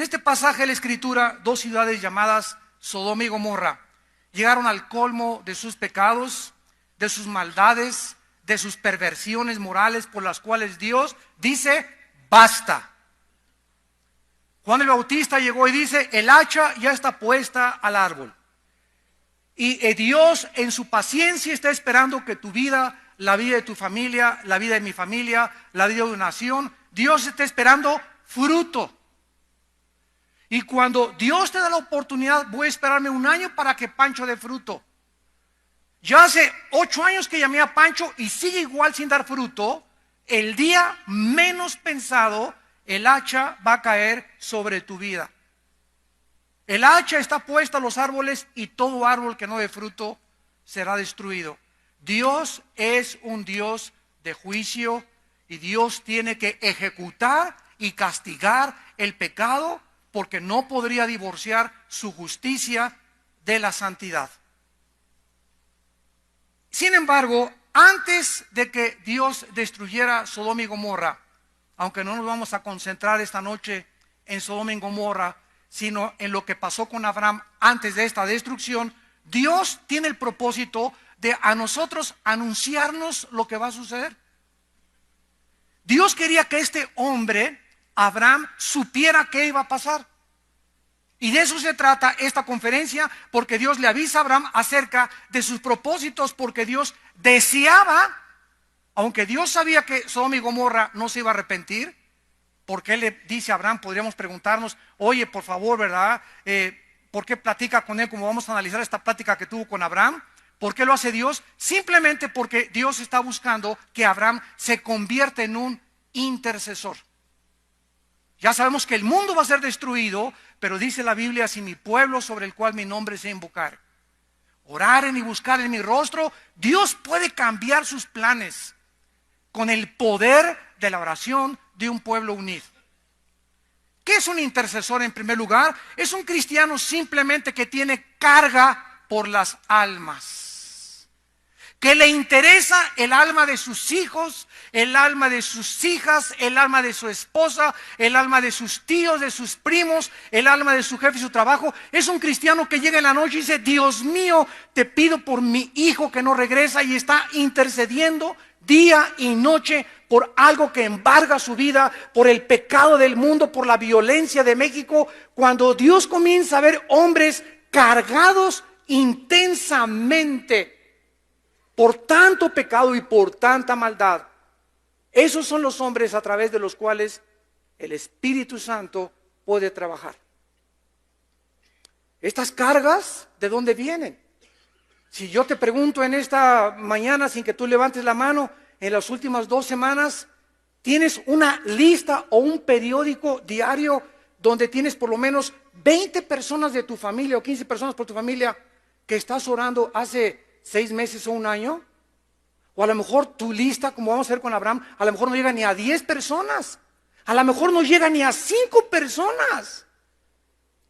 este pasaje de la Escritura, dos ciudades llamadas Sodoma y Gomorra llegaron al colmo de sus pecados, de sus maldades, de sus perversiones morales, por las cuales Dios dice: basta. Juan el Bautista llegó y dice: el hacha ya está puesta al árbol. Y Dios en su paciencia está esperando que tu vida, la vida de tu familia, la vida de mi familia, la vida de una nación, Dios está esperando fruto. Y cuando Dios te da la oportunidad, voy a esperarme un año para que Pancho dé fruto. Ya hace 8 años que llamé a Pancho y sigue igual sin dar fruto. El día menos pensado, el hacha va a caer sobre tu vida. El hacha está puesta a los árboles y todo árbol que no dé fruto será destruido. Dios es un Dios de juicio y Dios tiene que ejecutar y castigar el pecado, porque no podría divorciar su justicia de la santidad. Sin embargo, antes de que Dios destruyera Sodoma y Gomorra, aunque no nos vamos a concentrar esta noche en Sodoma y Gomorra, sino en lo que pasó con Abraham antes de esta destrucción, Dios tiene el propósito de a nosotros anunciarnos lo que va a suceder. Dios quería que este hombre, Abraham, supiera qué iba a pasar. Y de eso se trata esta conferencia, porque Dios le avisa a Abraham acerca de sus propósitos, porque Dios deseaba, aunque Dios sabía que Sodoma y Gomorra no se iba a arrepentir, porque Él le dice a Abraham, podríamos preguntarnos: oye, por favor, ¿verdad? ¿Por qué platica con él? Como vamos a analizar esta plática que tuvo con Abraham. ¿Por qué lo hace Dios? Simplemente porque Dios está buscando que Abraham se convierta en un intercesor. Ya sabemos que el mundo va a ser destruido, pero dice la Biblia: si mi pueblo sobre el cual mi nombre se invocar, oraren y buscar en mi rostro, Dios puede cambiar sus planes con el poder de la oración de un pueblo unido. ¿Qué es un intercesor en primer lugar? Es un cristiano simplemente que tiene carga por las almas, que le interesa el alma de sus hijos, el alma de sus hijas, el alma de su esposa, el alma de sus tíos, de sus primos, el alma de su jefe y su trabajo. Es un cristiano que llega en la noche y dice: Dios mío, te pido por mi hijo que no regresa, y está intercediendo día y noche por algo que embarga su vida, por el pecado del mundo, por la violencia de México. Cuando Dios comienza a ver hombres cargados intensamente por tanto pecado y por tanta maldad, esos son los hombres a través de los cuales el Espíritu Santo puede trabajar. Estas cargas, ¿de dónde vienen? Si yo te pregunto en esta mañana, sin que tú levantes la mano, en las últimas 2 semanas, ¿tienes una lista o un periódico diario donde tienes por lo menos 20 personas de tu familia o 15 personas por tu familia que estás orando hace 6 meses o un año? O a lo mejor tu lista, como vamos a ver con Abraham, a lo mejor no llega ni a 10 personas. A lo mejor no llega ni a 5 personas.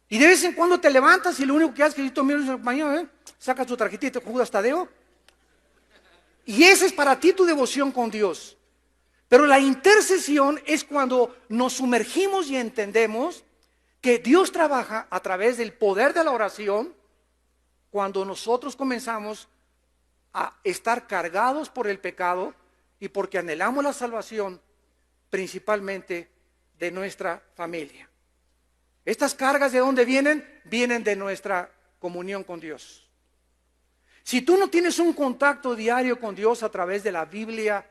Y de vez en cuando te levantas y lo único que haces es que tú miras mañana, sacas tu tarjetita y te Judas Tadeo. Y esa es para ti tu devoción con Dios. Pero la intercesión es cuando nos sumergimos y entendemos que Dios trabaja a través del poder de la oración, cuando nosotros comenzamos a estar cargados por el pecado y porque anhelamos la salvación, principalmente de nuestra familia. Estas cargas, ¿de dónde vienen? Vienen de nuestra comunión con Dios. Si tú no tienes un contacto diario con Dios a través de la Biblia,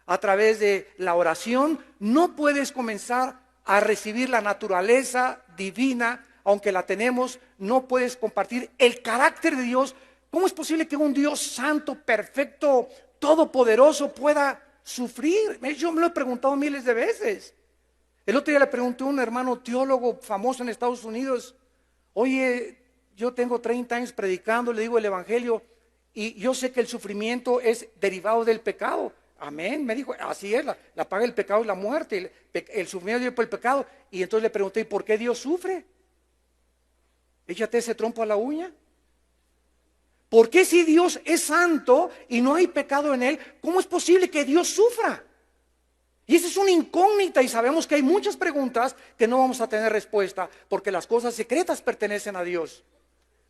a través de la oración, no puedes comenzar a recibir la naturaleza divina. Aunque la tenemos, no puedes compartir el carácter de Dios. ¿Cómo es posible que un Dios santo, perfecto, todopoderoso pueda sufrir? Yo me lo he preguntado miles de veces. El otro día le pregunté a un hermano teólogo famoso en Estados Unidos: oye, yo tengo 30 años predicando, le digo el evangelio, y yo sé que el sufrimiento es derivado del pecado. Amén, me dijo, así es, la paga del pecado es la muerte, el sufrimiento viene por el pecado. Y entonces le pregunté: ¿y por qué Dios sufre? Échate ese trompo a la uña. ¿Por qué, si Dios es santo y no hay pecado en él, cómo es posible que Dios sufra? Y esa es una incógnita y sabemos que hay muchas preguntas que no vamos a tener respuesta porque las cosas secretas pertenecen a Dios.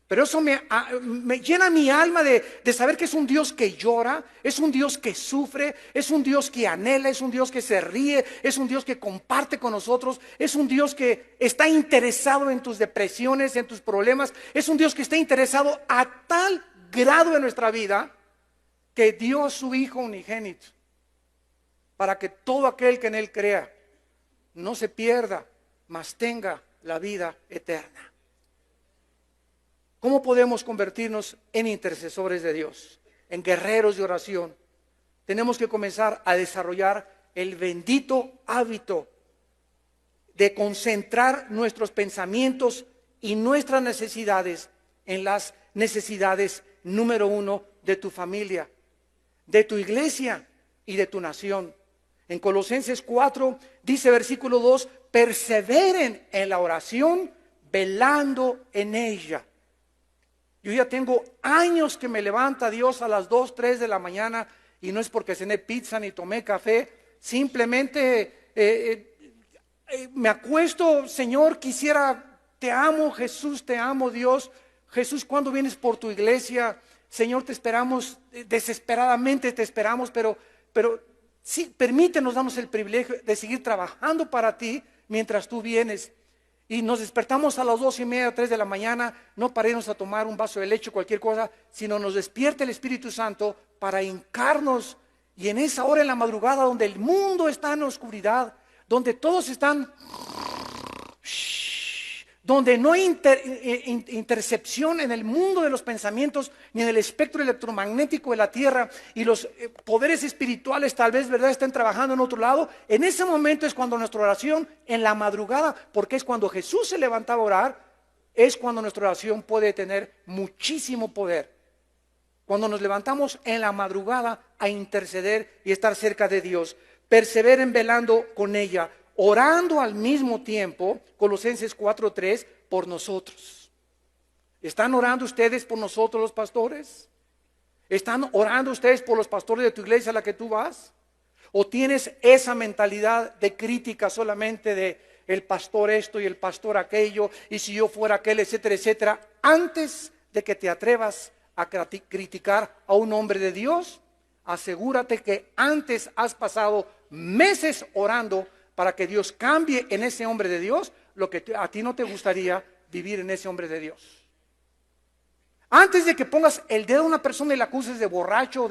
Pero eso me llena mi alma de saber que es un Dios que llora, es un Dios que sufre, es un Dios que anhela, es un Dios que se ríe, es un Dios que comparte con nosotros, es un Dios que está interesado en tus depresiones, en tus problemas, es un Dios que está interesado a tal grado en nuestra vida que dio a su Hijo unigénito para que todo aquel que en Él crea no se pierda, mas tenga la vida eterna. ¿Cómo podemos convertirnos en intercesores de Dios, en guerreros de oración? Tenemos que comenzar a desarrollar el bendito hábito de concentrar nuestros pensamientos y nuestras necesidades en las necesidades número uno de tu familia, de tu iglesia y de tu nación. En Colosenses 4 dice versículo 2, perseveren en la oración, velando en ella. Yo ya tengo años que me levanta Dios a las 2, 3 de la mañana y no es porque cené pizza ni tomé café, simplemente me acuesto, Señor, te amo Jesús, te amo Dios. Jesús, ¿cuándo vienes por tu iglesia? Señor, te esperamos, desesperadamente te esperamos, pero sí, permítenos, damos el privilegio de seguir trabajando para ti mientras tú vienes. Y nos despertamos a las 2:30, 3 de la mañana, no para irnos a tomar un vaso de leche o cualquier cosa, sino nos despierta el Espíritu Santo para hincarnos. Y en esa hora en la madrugada donde el mundo está en oscuridad, donde todos están, donde no hay intercepción en el mundo de los pensamientos, ni en el espectro electromagnético de la tierra, y los poderes espirituales tal vez, ¿verdad?, estén trabajando en otro lado. En ese momento es cuando nuestra oración, en la madrugada, porque es cuando Jesús se levantaba a orar, es cuando nuestra oración puede tener muchísimo poder. Cuando nos levantamos en la madrugada a interceder y estar cerca de Dios, perseveren velando con ella, orando al mismo tiempo, Colosenses 4:3, por nosotros. ¿Están orando ustedes por nosotros los pastores? ¿Están orando ustedes por los pastores de tu iglesia a la que tú vas? ¿O tienes esa mentalidad de crítica solamente de el pastor esto y el pastor aquello, y si yo fuera aquel, etcétera, etcétera? Antes de que te atrevas a criticar a un hombre de Dios, asegúrate que antes has pasado meses orando para que Dios cambie en ese hombre de Dios lo que a ti no te gustaría vivir en ese hombre de Dios. Antes de que pongas el dedo a una persona y la acuses de borracho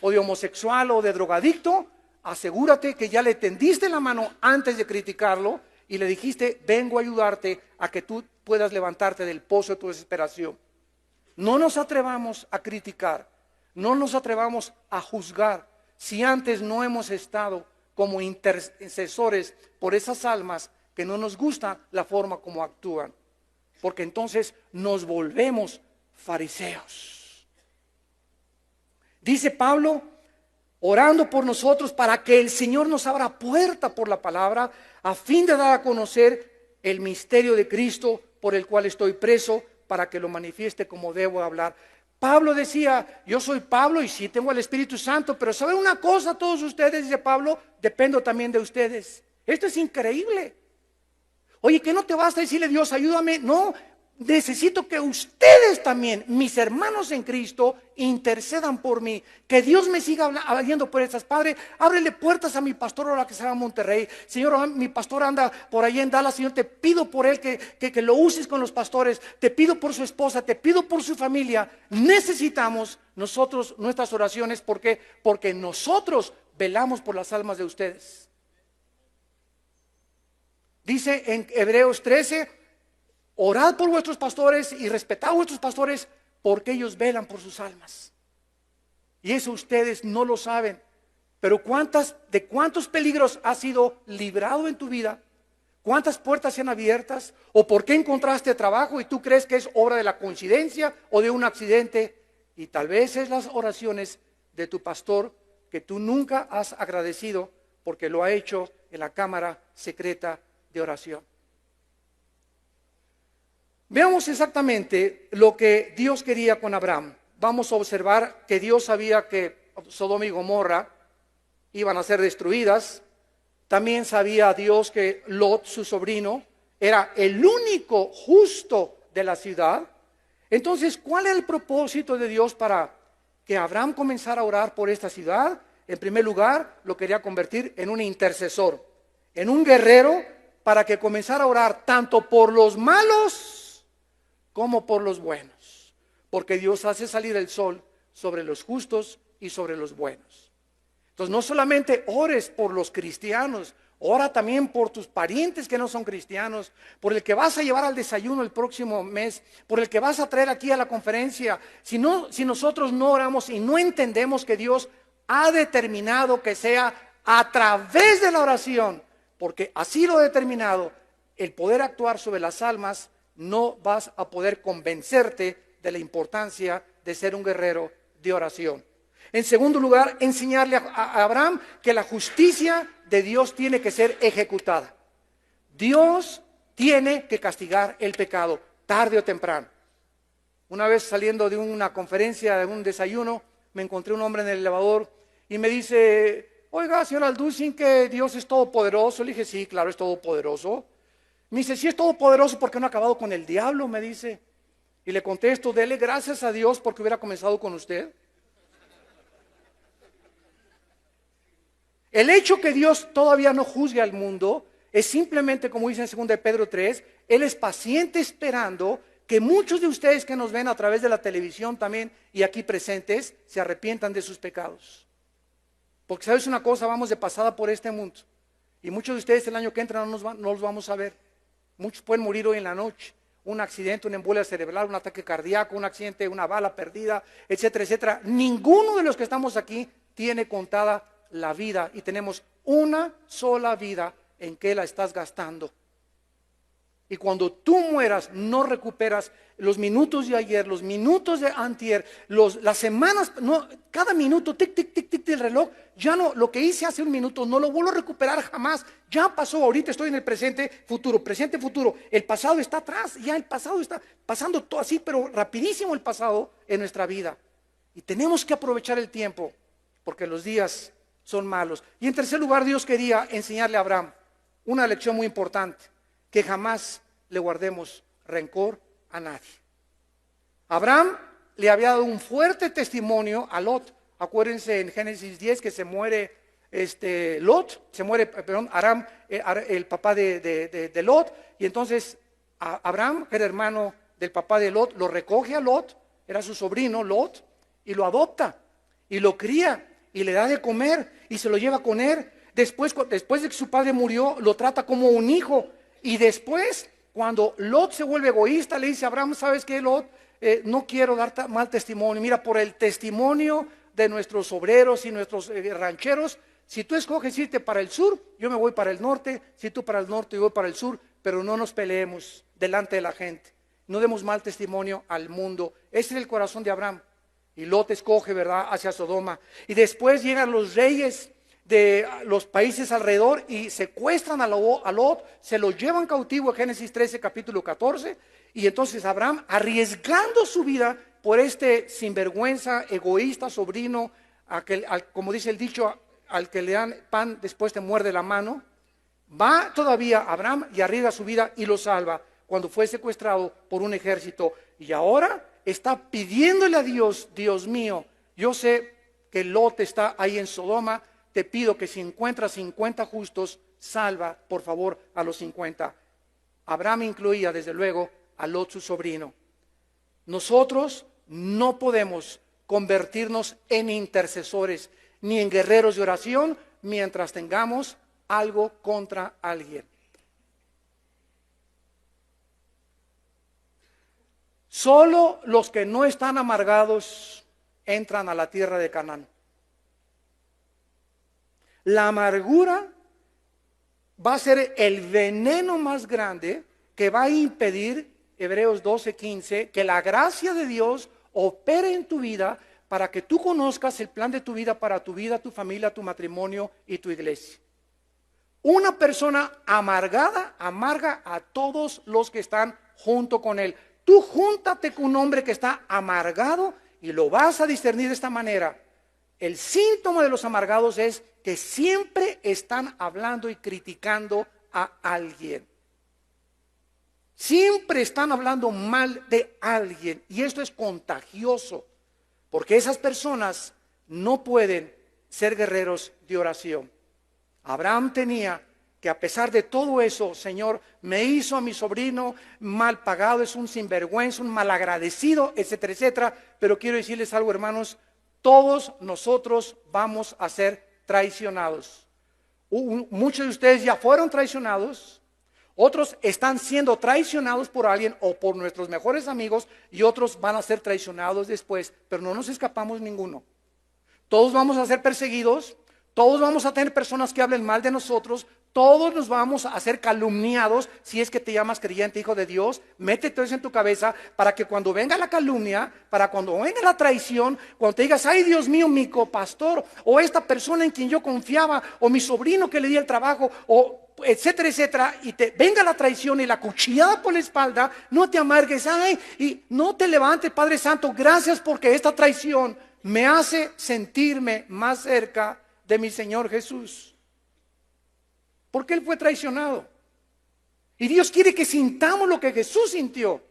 o de homosexual o de drogadicto, asegúrate que ya le tendiste la mano antes de criticarlo y le dijiste, vengo a ayudarte a que tú puedas levantarte del pozo de tu desesperación. No nos atrevamos a criticar, no nos atrevamos a juzgar si antes no hemos estado como intercesores por esas almas que no nos gusta la forma como actúan, porque entonces nos volvemos fariseos. Dice Pablo, orando por nosotros para que el Señor nos abra puerta por la palabra, a fin de dar a conocer el misterio de Cristo por el cual estoy preso, para que lo manifieste como debo hablar. Pablo decía, yo soy Pablo y sí tengo el Espíritu Santo, pero ¿saben una cosa todos ustedes? Dice Pablo, dependo también de ustedes. Esto es increíble. Oye, ¿que no te basta decirle Dios, ayúdame? No, necesito que ustedes también, mis hermanos en Cristo, intercedan por mí. Que Dios me siga hablando por estas. Padre, ábrele puertas a mi pastor ahora que se va a Monterrey. Señor, mi pastor anda por allá en Dallas. Señor, te pido por él que lo uses con los pastores. Te pido por su esposa, te pido por su familia. Necesitamos nosotros nuestras oraciones. ¿Por qué? Porque nosotros velamos por las almas de ustedes. Dice en Hebreos 13, orad por vuestros pastores y respetad a vuestros pastores porque ellos velan por sus almas. Y eso ustedes no lo saben. Pero ¿de cuántos peligros has sido librado en tu vida? ¿Cuántas puertas se han abiertas? ¿O por qué encontraste trabajo y tú crees que es obra de la coincidencia o de un accidente? Y tal vez es las oraciones de tu pastor que tú nunca has agradecido porque lo ha hecho en la cámara secreta de oración. Veamos exactamente lo que Dios quería con Abraham. Vamos a observar que Dios sabía que Sodoma y Gomorra iban a ser destruidas También sabía Dios que Lot, su sobrino, era el único justo de la ciudad. Entonces, ¿cuál es el propósito de Dios para que Abraham comenzara a orar por esta ciudad? En primer lugar, lo quería convertir en un intercesor, en un guerrero, para que comenzara a orar tanto por los malos como por los buenos. Porque Dios hace salir el sol sobre los justos y sobre los buenos. Entonces, no solamente ores por los cristianos, ora también por tus parientes que no son cristianos, por el que vas a llevar al desayuno el próximo mes, por el que vas a traer aquí a la conferencia. Si nosotros no oramos y no entendemos que Dios ha determinado que sea a través de la oración, porque así lo ha determinado, el poder actuar sobre las almas, no vas a poder convencerte de la importancia de ser un guerrero de oración. En segundo lugar, enseñarle a Abraham que la justicia de Dios tiene que ser ejecutada. Dios tiene que castigar el pecado, tarde o temprano. Una vez saliendo de una conferencia, de un desayuno, me encontré un hombre en el elevador y me dice: oiga, señor Alducin, que Dios es todopoderoso. Le dije: sí, claro, es todopoderoso. Me dice: sí, es todopoderoso, ¿por qué no ha acabado con el diablo? Me dice. Y le contesto: dele gracias a Dios porque hubiera comenzado con usted. El hecho que Dios todavía no juzgue al mundo es simplemente, como dice en 2 Pedro 3, Él es paciente esperando que muchos de ustedes que nos ven a través de la televisión también y aquí presentes se arrepientan de sus pecados. Porque sabes una cosa, vamos de pasada por este mundo y muchos de ustedes el año que entra no los vamos a ver. Muchos pueden morir hoy en la noche, un accidente, una embolia cerebral, un ataque cardíaco, un accidente, una bala perdida, etcétera, etcétera. Ninguno de los que estamos aquí tiene contada la vida y tenemos una sola vida en que la estás gastando. Y cuando tú mueras no recuperas los minutos de ayer, los minutos de antier, las semanas, no, cada minuto, tic, tic, tic, tic del reloj, ya no, lo que hice hace un minuto no lo vuelvo a recuperar jamás. Ya pasó, ahorita estoy en el presente, futuro, el pasado está atrás, ya el pasado está pasando todo así, pero rapidísimo el pasado en nuestra vida. Y tenemos que aprovechar el tiempo, porque los días son malos. Y en tercer lugar, Dios quería enseñarle a Abraham una lección muy importante: que jamás le guardemos rencor a nadie. Abraham le había dado un fuerte testimonio a Lot. Acuérdense en Génesis 10 que se muere Lot, se muere, perdón, Aram, el papá de Lot, y entonces Abraham, que era hermano del papá de Lot, lo recoge a Lot, era su sobrino Lot, y lo adopta, y lo cría, y le da de comer, y se lo lleva con él. Después de que su padre murió, lo trata como un hijo, y después, cuando Lot se vuelve egoísta, le dice a Abraham: ¿sabes qué, Lot? No quiero dar mal testimonio. Mira, por el testimonio de nuestros obreros y nuestros rancheros, si tú escoges irte para el sur, yo me voy para el norte. Si tú para el norte, yo voy para el sur. Pero no nos peleemos delante de la gente. No demos mal testimonio al mundo. Ese es el corazón de Abraham. Y Lot escoge, ¿verdad?, hacia Sodoma. Y después llegan los reyes de los países alrededor y secuestran a Lot, se lo llevan cautivo en Génesis 13, capítulo 14. Y entonces Abraham, arriesgando su vida por este sinvergüenza, egoísta sobrino, como dice el dicho, al que le dan pan después te muerde la mano, va todavía Abraham y arriesga su vida y lo salva cuando fue secuestrado por un ejército. Y ahora está pidiéndole a Dios: Dios mío, yo sé que Lot está ahí en Sodoma, te pido que si encuentras 50 justos, salva por favor a los 50. Abraham incluía desde luego a Lot, su sobrino. Nosotros no podemos convertirnos en intercesores ni en guerreros de oración mientras tengamos algo contra alguien. Solo los que no están amargados entran a la tierra de Canaán. La amargura va a ser el veneno más grande que va a impedir, Hebreos 12:15, que la gracia de Dios opere en tu vida para que tú conozcas el plan de tu vida para tu vida, tu familia, tu matrimonio y tu iglesia. Una persona amargada amarga a todos los que están junto con él. Tú júntate con un hombre que está amargado y lo vas a discernir de esta manera. el síntoma de los amargados es que siempre están hablando y criticando a alguien. Siempre están hablando mal de alguien. Y esto es contagioso, porque esas personas no pueden ser guerreros de oración. Abraham tenía que, a pesar de todo eso, Señor, me hizo a mi sobrino mal pagado, es un sinvergüenza, un malagradecido, etcétera, etcétera. Pero quiero decirles algo, hermanos, todos nosotros vamos a ser traicionados. Muchos de ustedes ya fueron traicionados. Otros están siendo traicionados por alguien o por nuestros mejores amigos, y otros van a ser traicionados después, pero no nos escapamos ninguno. Todos vamos a ser perseguidos, todos vamos a tener personas que hablen mal de nosotros, todos nos vamos a ser calumniados. Si es que te llamas creyente, hijo de Dios, métete eso en tu cabeza para que cuando venga la calumnia, para cuando venga la traición, cuando te digas, ay Dios mío, mi copastor, o esta persona en quien yo confiaba, o mi sobrino que le di el trabajo, o etcétera, etcétera, y te venga la traición y la cuchillada por la espalda, no te amargues, ay, y no te levantes, Padre Santo, gracias porque esta traición me hace sentirme más cerca de mi Señor Jesús. Porque Él fue traicionado. Y Dios quiere que sintamos lo que Jesús sintió.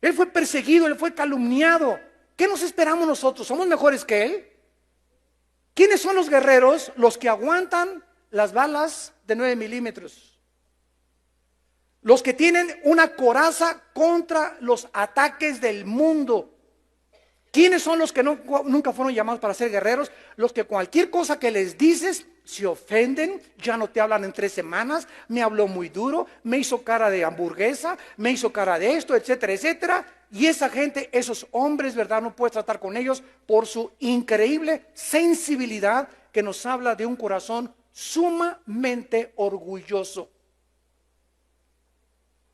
Él fue perseguido, Él fue calumniado. ¿Qué nos esperamos nosotros? ¿Somos mejores que Él? ¿Quiénes son los guerreros? Los que aguantan las balas de 9 milímetros. Los que tienen una coraza contra los ataques del mundo. ¿Quiénes son los que nunca fueron llamados para ser guerreros? Los que cualquier cosa que les dices se ofenden, ya no te hablan en 3 semanas, me habló muy duro, me hizo cara de hamburguesa, me hizo cara de esto, etcétera, etcétera. Y esa gente, esos hombres, ¿verdad? No puedes tratar con ellos por su increíble sensibilidad que nos habla de un corazón sumamente orgulloso.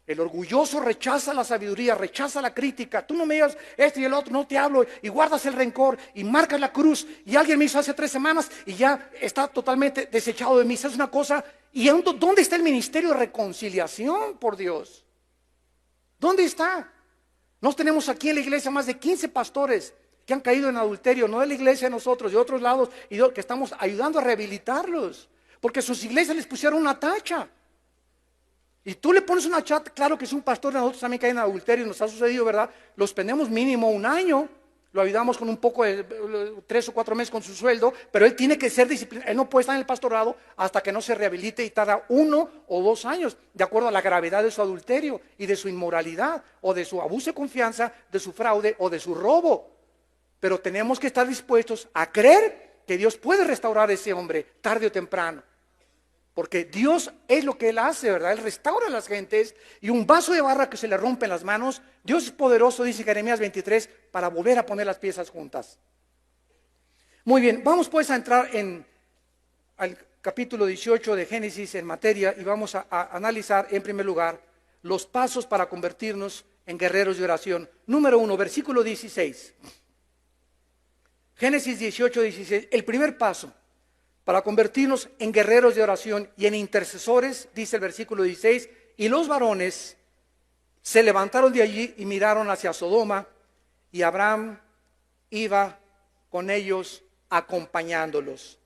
El orgulloso rechaza la sabiduría, rechaza la crítica. Tú no me digas esto y el otro, no te hablo, y guardas el rencor y marcas la cruz. Y alguien me hizo hace 3 semanas y ya está totalmente desechado de mí. Es una cosa. ¿Y dónde está el ministerio de reconciliación, por Dios? ¿Dónde está? Nos tenemos aquí en la iglesia más de 15 pastores que han caído en adulterio, no de la iglesia de nosotros, de otros lados, y que estamos ayudando a rehabilitarlos, porque sus iglesias les pusieron una tacha. Y tú le pones una chat, claro que es un pastor de nosotros también cae en adulterio, nos ha sucedido, ¿verdad? Los pendemos mínimo 1 año, lo ayudamos con un poco de 3 o 4 meses con su sueldo, pero él tiene que ser disciplinado, él no puede estar en el pastorado hasta que no se rehabilite, y tarda 1 o 2 años, de acuerdo a la gravedad de su adulterio y de su inmoralidad, o de su abuso de confianza, de su fraude o de su robo. Pero tenemos que estar dispuestos a creer que Dios puede restaurar a ese hombre tarde o temprano. Porque Dios es lo que Él hace, ¿verdad? Él restaura a las gentes, y un vaso de barro que se le rompe en las manos, Dios es poderoso, dice Jeremías 23, para volver a poner las piezas juntas. Muy bien, vamos pues a entrar al capítulo 18 de Génesis en materia, y vamos a analizar en primer lugar los pasos para convertirnos en guerreros de oración. Número 1, versículo 16. Génesis 18, 16, el primer paso para convertirnos en guerreros de oración y en intercesores, dice el versículo 16, y los varones se levantaron de allí y miraron hacia Sodoma, y Abraham iba con ellos acompañándolos.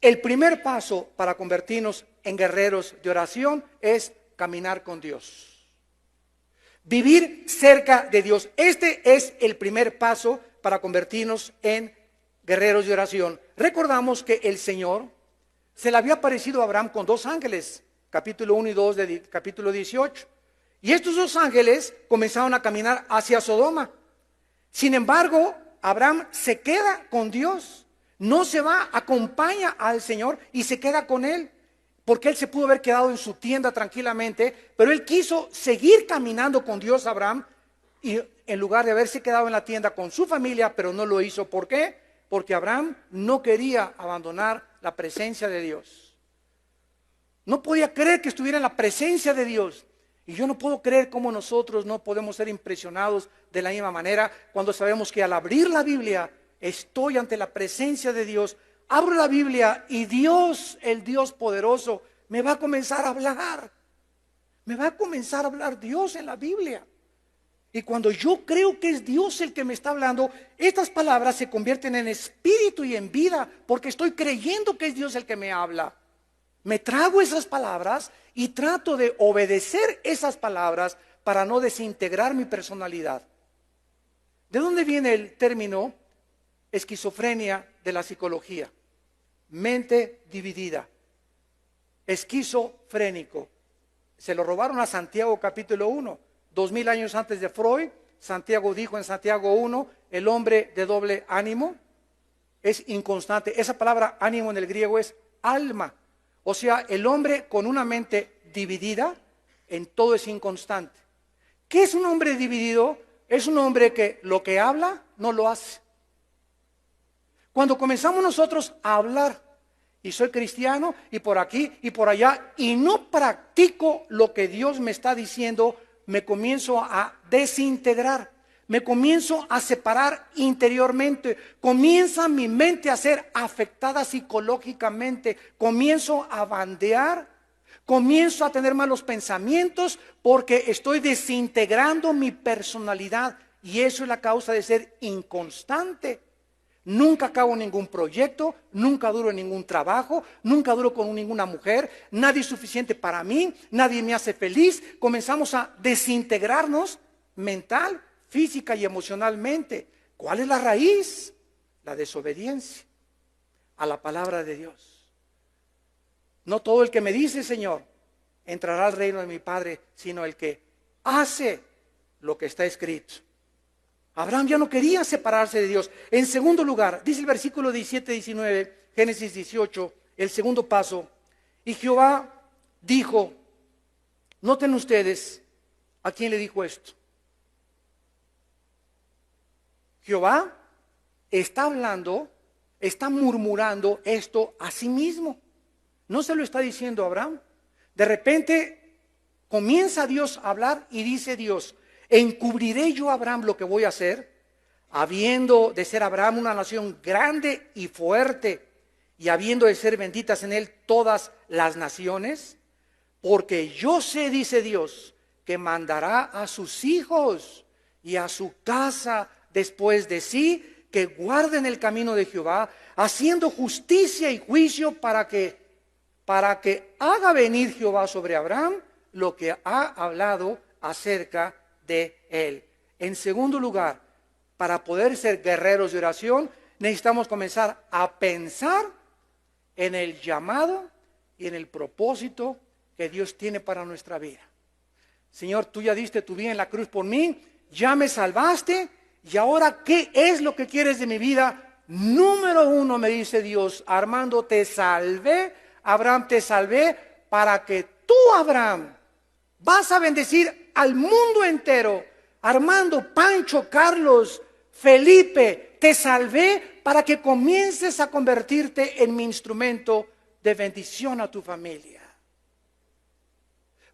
El primer paso para convertirnos en guerreros de oración es caminar con Dios. Vivir cerca de Dios. Este es el primer paso para convertirnos en guerreros de oración. Recordamos que el Señor se le había aparecido a Abraham con 2 ángeles, capítulo 1 y 2 de capítulo 18. Y estos 2 ángeles comenzaron a caminar hacia Sodoma. Sin embargo, Abraham se queda con Dios. No se va, acompaña al Señor y se queda con Él. Porque él se pudo haber quedado en su tienda tranquilamente, pero él quiso seguir caminando con Dios, Abraham, y en lugar de haberse quedado en la tienda con su familia, pero no lo hizo. ¿Por qué? Porque Abraham no quería abandonar la presencia de Dios. No podía creer que estuviera en la presencia de Dios. Y yo no puedo creer cómo nosotros no podemos ser impresionados de la misma manera cuando sabemos que al abrir la Biblia estoy ante la presencia de Dios. Abro la Biblia y Dios, el Dios poderoso, me va a comenzar a hablar. Me va a comenzar a hablar Dios en la Biblia. Y cuando yo creo que es Dios el que me está hablando, estas palabras se convierten en espíritu y en vida, porque estoy creyendo que es Dios el que me habla. Me trago esas palabras y trato de obedecer esas palabras para no desintegrar mi personalidad. ¿De dónde viene el término esquizofrenia de la psicología? Mente dividida, esquizofrénico. Se lo robaron a Santiago capítulo 1. 2000 años antes de Freud, Santiago dijo en Santiago 1, el hombre de doble ánimo es inconstante. Esa palabra ánimo en el griego es alma. O sea, el hombre con una mente dividida, en todo es inconstante. ¿Qué es un hombre dividido? Es un hombre que lo que habla no lo hace. Cuando comenzamos nosotros a hablar, y soy cristiano, y por aquí y por allá, y no practico lo que Dios me está diciendo, me comienzo a desintegrar, me comienzo a separar interiormente, comienza mi mente a ser afectada psicológicamente, comienzo a bandear, comienzo a tener malos pensamientos porque estoy desintegrando mi personalidad y eso es la causa de ser inconstante. Nunca acabo ningún proyecto, nunca duro en ningún trabajo, nunca duro con ninguna mujer, nadie es suficiente para mí, nadie me hace feliz. Comenzamos a desintegrarnos mental, física y emocionalmente. ¿Cuál es la raíz? La desobediencia a la palabra de Dios. No todo el que me dice Señor entrará al reino de mi Padre, sino el que hace lo que está escrito. Abraham ya no quería separarse de Dios. En segundo lugar, dice el versículo 17-19, Génesis 18, el segundo paso. Y Jehová dijo, noten ustedes, ¿a quién le dijo esto? Jehová está hablando, está murmurando esto a sí mismo. No se lo está diciendo a Abraham. De repente comienza Dios a hablar y dice Dios, encubriré yo a Abraham lo que voy a hacer, habiendo de ser Abraham una nación grande y fuerte, y habiendo de ser benditas en él todas las naciones, porque yo sé, dice Dios, que mandará a sus hijos y a su casa después de sí, que guarden el camino de Jehová, haciendo justicia y juicio para que haga venir Jehová sobre Abraham lo que ha hablado acerca de él. En segundo lugar, para poder ser guerreros de oración, necesitamos comenzar a pensar en el llamado y en el propósito que Dios tiene para nuestra vida. Señor, tú ya diste tu vida en la cruz por mí, ya me salvaste, y ahora, ¿qué es lo que quieres de mi vida? Número uno, me dice Dios, Armando, te salvé, Abraham, te salvé, para que tú, Abraham, vas a bendecir al mundo entero. Armando, Pancho, Carlos, Felipe, te salvé para que comiences a convertirte en mi instrumento de bendición a tu familia.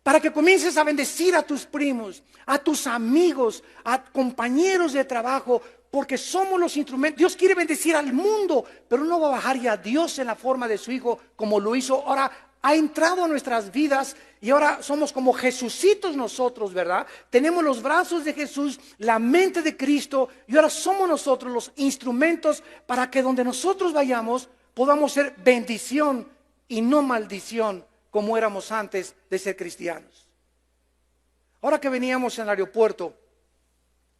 Para que comiences a bendecir a tus primos, a tus amigos, a compañeros de trabajo, porque somos los instrumentos. Dios quiere bendecir al mundo, pero no va a bajar ya a Dios en la forma de su Hijo como lo hizo. Ahora ha entrado a nuestras vidas y ahora somos como Jesucitos nosotros, ¿verdad? Tenemos los brazos de Jesús, la mente de Cristo y ahora somos nosotros los instrumentos para que donde nosotros vayamos podamos ser bendición y no maldición como éramos antes de ser cristianos. Ahora que veníamos en el aeropuerto,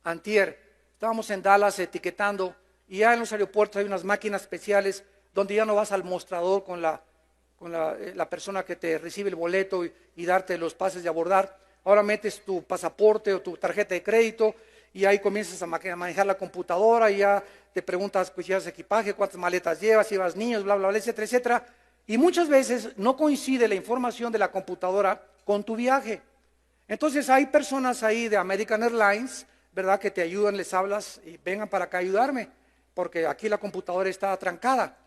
antier, estábamos en Dallas etiquetando y ya en los aeropuertos hay unas máquinas especiales donde ya no vas al mostrador con la persona que te recibe el boleto y darte los pases de abordar. Ahora metes tu pasaporte o tu tarjeta de crédito y ahí comienzas a manejar la computadora y ya te preguntas si llevas equipaje, cuántas maletas llevas, si llevas niños, bla, bla, bla, etcétera, etcétera. Y muchas veces no coincide la información de la computadora con tu viaje. Entonces hay personas ahí de American Airlines, ¿verdad?, que te ayudan, les hablas y vengan para acá a ayudarme, porque aquí la computadora está trancada.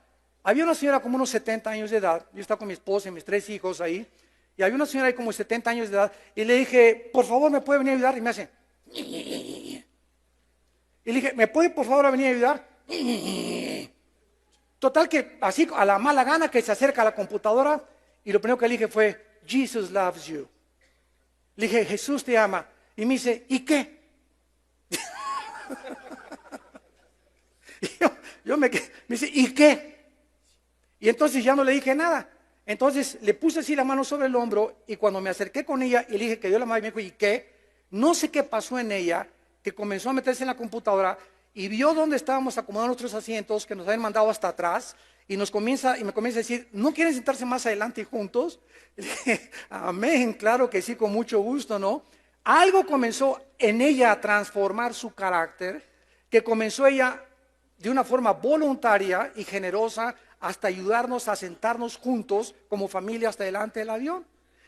Había una señora como unos 70 años de edad, yo estaba con mi esposa y mis 3 hijos ahí, y había una señora ahí como 70 años de edad, y le dije, por favor, ¿me puede venir a ayudar? Y me hace, y le dije, ¿me puede por favor venir a ayudar? Total que así a la mala gana que se acerca a la computadora, y lo primero que le dije fue, Jesus loves you. Le dije, Jesús te ama. Y me dice, ¿y qué? Y me dice, ¿y qué? Y entonces ya no le dije nada. Entonces le puse así la mano sobre el hombro y cuando me acerqué con ella y le dije que Dios la amaba, me dijo, ¿y qué? No sé qué pasó en ella, que comenzó a meterse en la computadora y vio dónde estábamos acomodando nuestros asientos que nos habían mandado hasta atrás y me comienza a decir, ¿no quieren sentarse más adelante juntos? Y le dije, amén, claro que sí, con mucho gusto, ¿no? Algo comenzó en ella a transformar su carácter, que comenzó ella de una forma voluntaria y generosa hasta ayudarnos a sentarnos juntos como familia hasta delante del avión.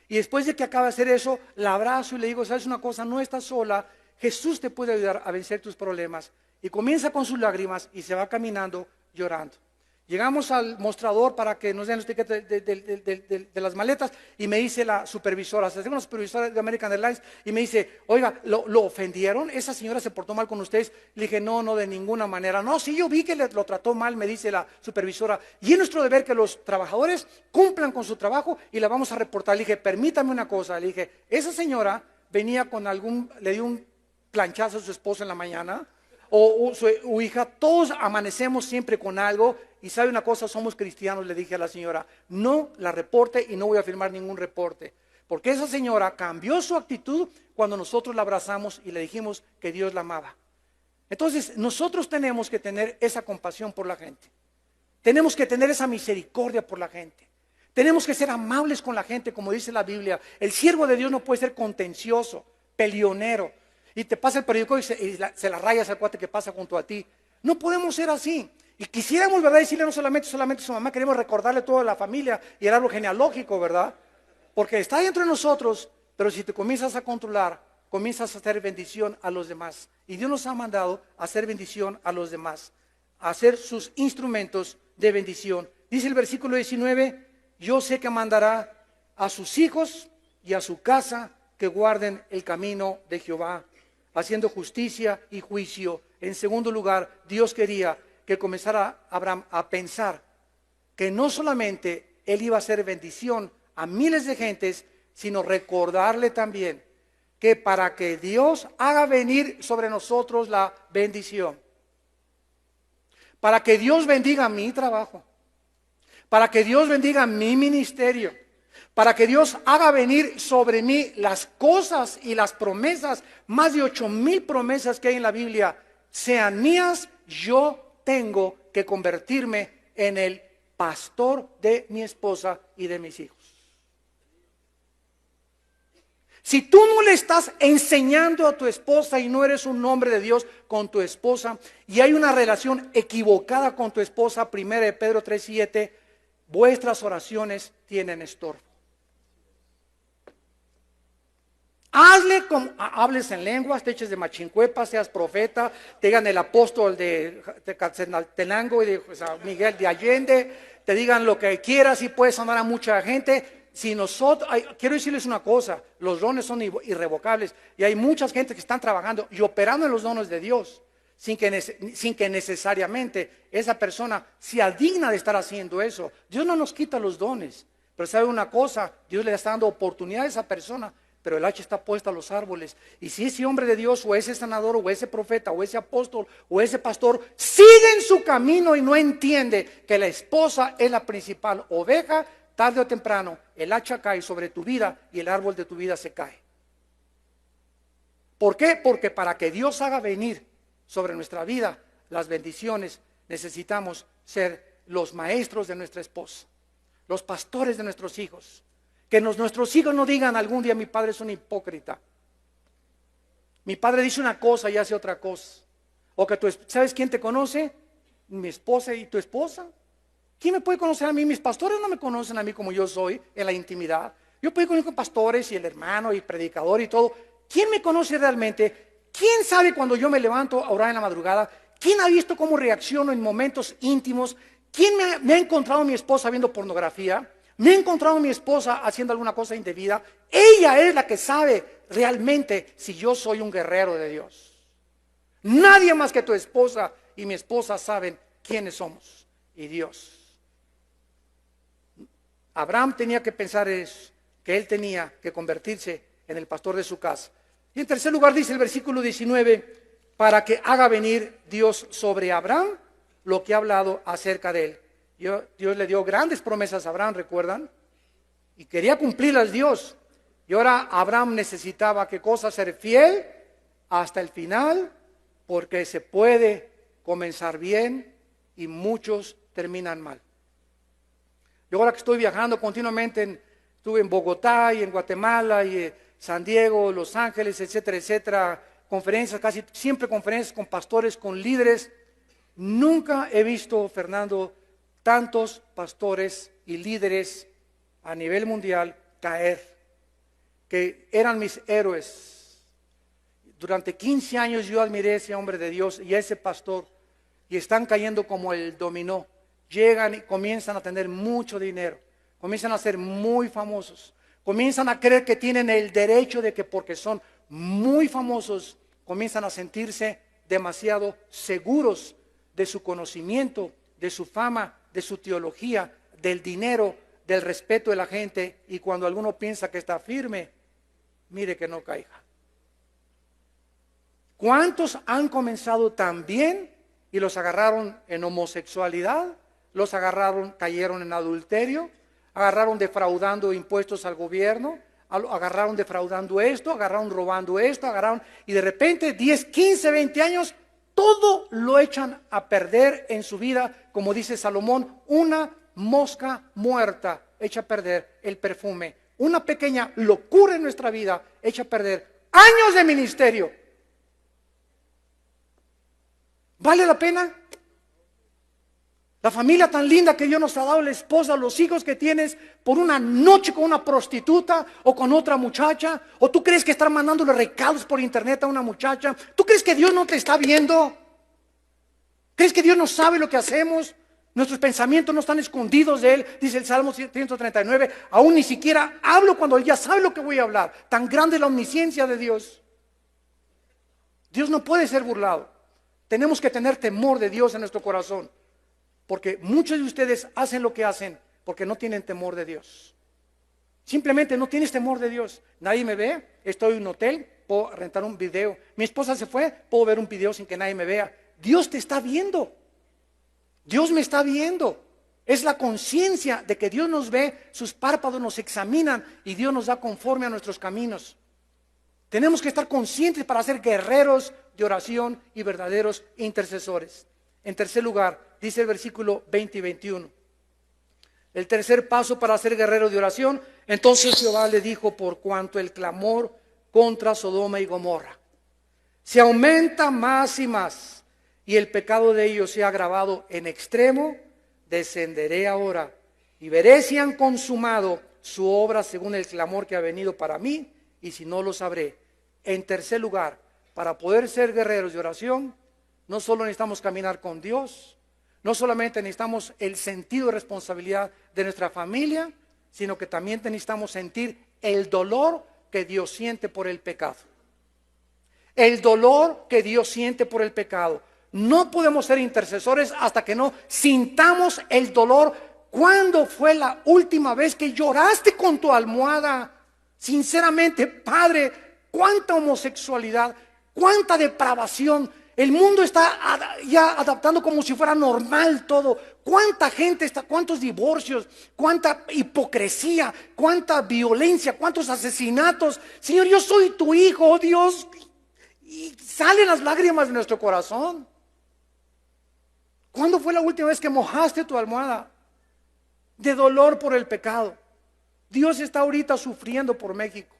Y después de que acaba de hacer eso, la abrazo y le digo, ¿sabes una cosa? No estás sola, Jesús te puede ayudar a vencer tus problemas. Y comienza con sus lágrimas y se va caminando llorando. Llegamos al mostrador para que nos den los tickets de las maletas y me dice la supervisora, se una supervisora de American Airlines y me dice, oiga, ¿lo ofendieron? ¿Esa señora se portó mal con ustedes? Le dije, no, de ninguna manera. No, sí, yo vi que lo trató mal, me dice la supervisora. Y es nuestro deber que los trabajadores cumplan con su trabajo y la vamos a reportar. Le dije, permítame una cosa. Le dije, esa señora venía con le dio un planchazo a su esposo en la mañana. O su hija, todos amanecemos siempre con algo. Y sabe una cosa, somos cristianos, le dije a la señora, no la reporte y no voy a firmar ningún reporte. Porque esa señora cambió su actitud cuando nosotros la abrazamos y le dijimos que Dios la amaba. Entonces nosotros tenemos que tener esa compasión por la gente. Tenemos que tener esa misericordia por la gente. Tenemos que ser amables con la gente, como dice la Biblia. El siervo de Dios no puede ser contencioso, peleonero. Y te pasa el periódico y se la rayas al cuate que pasa junto a ti. No podemos ser así. Y quisiéramos, ¿verdad? Decirle no solamente a su mamá, queremos recordarle a toda la familia y el árbol genealógico, ¿verdad? Porque está dentro de nosotros, pero si te comienzas a controlar, comienzas a hacer bendición a los demás. Y Dios nos ha mandado a hacer bendición a los demás, a hacer sus instrumentos de bendición. Dice el versículo 19, yo sé que mandará a sus hijos y a su casa que guarden el camino de Jehová, haciendo justicia y juicio. En segundo lugar, Dios quería que comenzara Abraham a pensar que no solamente él iba a hacer bendición a miles de gentes, sino recordarle también que para que Dios haga venir sobre nosotros la bendición, para que Dios bendiga mi trabajo, para que Dios bendiga mi ministerio, para que Dios haga venir sobre mí las cosas y las promesas, más de 8,000 promesas que hay en la Biblia, sean mías, yo tengo que convertirme en el pastor de mi esposa y de mis hijos. Si tú no le estás enseñando a tu esposa y no eres un hombre de Dios con tu esposa y hay una relación equivocada con tu esposa, 1 Pedro 3:7, vuestras oraciones tienen estorbo. Hazle como hables en lenguas, te eches de machincuepa, seas profeta, te digan el apóstol de Tenango y de San Miguel de Allende, te digan lo que quieras y puedes sonar a mucha gente. Si nosotros, quiero decirles una cosa, los dones son irrevocables y hay muchas gente que están trabajando y operando en los dones de Dios sin que necesariamente esa persona sea digna de estar haciendo eso. Dios no nos quita los dones, pero sabe una cosa, Dios le está dando oportunidad a esa persona, pero el hacha está puesta a los árboles. Y si ese hombre de Dios o ese sanador o ese profeta o ese apóstol o ese pastor sigue en su camino y no entiende que la esposa es la principal oveja, tarde o temprano el hacha cae sobre tu vida y el árbol de tu vida se cae. ¿Por qué? Porque para que Dios haga venir sobre nuestra vida las bendiciones, necesitamos ser los maestros de nuestra esposa, los pastores de nuestros hijos. Que nuestros hijos no digan algún día mi padre es un hipócrita. Mi padre dice una cosa y hace otra cosa. O que ¿sabes quién te conoce? Mi esposa y tu esposa. ¿Quién me puede conocer a mí? Mis pastores no me conocen a mí como yo soy en la intimidad. Yo puedo conocer con pastores y el hermano y predicador y todo. ¿Quién me conoce realmente? ¿Quién sabe cuando yo me levanto a orar en la madrugada? ¿Quién ha visto cómo reacciono en momentos íntimos? ¿Quién me ha encontrado a mi esposa viendo pornografía? ¿Me he encontrado a mi esposa haciendo alguna cosa indebida? Ella es la que sabe realmente si yo soy un guerrero de Dios. Nadie más que tu esposa y mi esposa saben quiénes somos y Dios. Abraham tenía que pensar eso, que él tenía que convertirse en el pastor de su casa. Y en tercer lugar dice el versículo 19, para que haga venir Dios sobre Abraham lo que ha hablado acerca de él. Dios le dio grandes promesas a Abraham, ¿recuerdan? Y quería cumplirlas Dios. Y ahora Abraham necesitaba, ¿qué cosa? Ser fiel hasta el final, porque se puede comenzar bien y muchos terminan mal. Yo ahora que estoy viajando continuamente, estuve en Bogotá y en Guatemala y San Diego, Los Ángeles, etcétera, etcétera, conferencias, casi siempre conferencias con pastores, con líderes. Nunca he visto, Fernando, tantos pastores y líderes a nivel mundial caer, que eran mis héroes. Durante 15 años yo admiré a ese hombre de Dios y a ese pastor, y están cayendo como el dominó. Llegan y comienzan a tener mucho dinero, comienzan a ser muy famosos, comienzan a creer que tienen el derecho de que porque son muy famosos, comienzan a sentirse demasiado seguros de su conocimiento, de su fama, de su teología, del dinero, del respeto de la gente, y cuando alguno piensa que está firme, mire que no caiga. ¿Cuántos han comenzado tan bien y los agarraron en homosexualidad? Los agarraron, cayeron en adulterio, agarraron defraudando impuestos al gobierno, agarraron defraudando esto, agarraron robando esto, y de repente 10, 15, 20 años, todo lo echan a perder en su vida, como dice Salomón, una mosca muerta echa a perder el perfume. Una pequeña locura en nuestra vida echa a perder años de ministerio. ¿Vale la pena? La familia tan linda que Dios nos ha dado, la esposa, los hijos que tienes, por una noche con una prostituta o con otra muchacha, o tú crees que estás mandándole recados por internet a una muchacha, tú crees que Dios no te está viendo, crees que Dios no sabe lo que hacemos, nuestros pensamientos no están escondidos de Él, dice el Salmo 139, aún ni siquiera hablo cuando Él ya sabe lo que voy a hablar, tan grande es la omnisciencia de Dios. Dios no puede ser burlado, tenemos que tener temor de Dios en nuestro corazón. Porque muchos de ustedes hacen lo que hacen porque no tienen temor de Dios. Simplemente no tienes temor de Dios. Nadie me ve, estoy en un hotel, puedo rentar un video. Mi esposa se fue, puedo ver un video sin que nadie me vea. Dios te está viendo. Dios me está viendo. Es la conciencia de que Dios nos ve, sus párpados nos examinan y Dios nos da conforme a nuestros caminos. Tenemos que estar conscientes para ser guerreros de oración y verdaderos intercesores. En tercer lugar, dice el versículo 20 y 21. El tercer paso para ser guerrero de oración, entonces Jehová le dijo, por cuanto el clamor contra Sodoma y Gomorra se aumenta más y más, y el pecado de ellos se ha agravado en extremo, descenderé ahora y veré si han consumado su obra según el clamor que ha venido para mí, y si no lo sabré. En tercer lugar, para poder ser guerreros de oración, no solo necesitamos caminar con Dios, no solamente necesitamos el sentido de responsabilidad de nuestra familia, sino que también necesitamos sentir el dolor que Dios siente por el pecado. El dolor que Dios siente por el pecado. No podemos ser intercesores hasta que no sintamos el dolor. ¿Cuándo fue la última vez que lloraste con tu almohada? Sinceramente, Padre, cuánta homosexualidad, cuánta depravación. El mundo está ya adaptando como si fuera normal todo. ¿Cuánta gente está? ¿Cuántos divorcios? ¿Cuánta hipocresía? ¿Cuánta violencia? ¿Cuántos asesinatos? Señor, yo soy tu hijo, oh Dios. Y salen las lágrimas de nuestro corazón. ¿Cuándo fue la última vez que mojaste tu almohada de dolor por el pecado? Dios está ahorita sufriendo por México.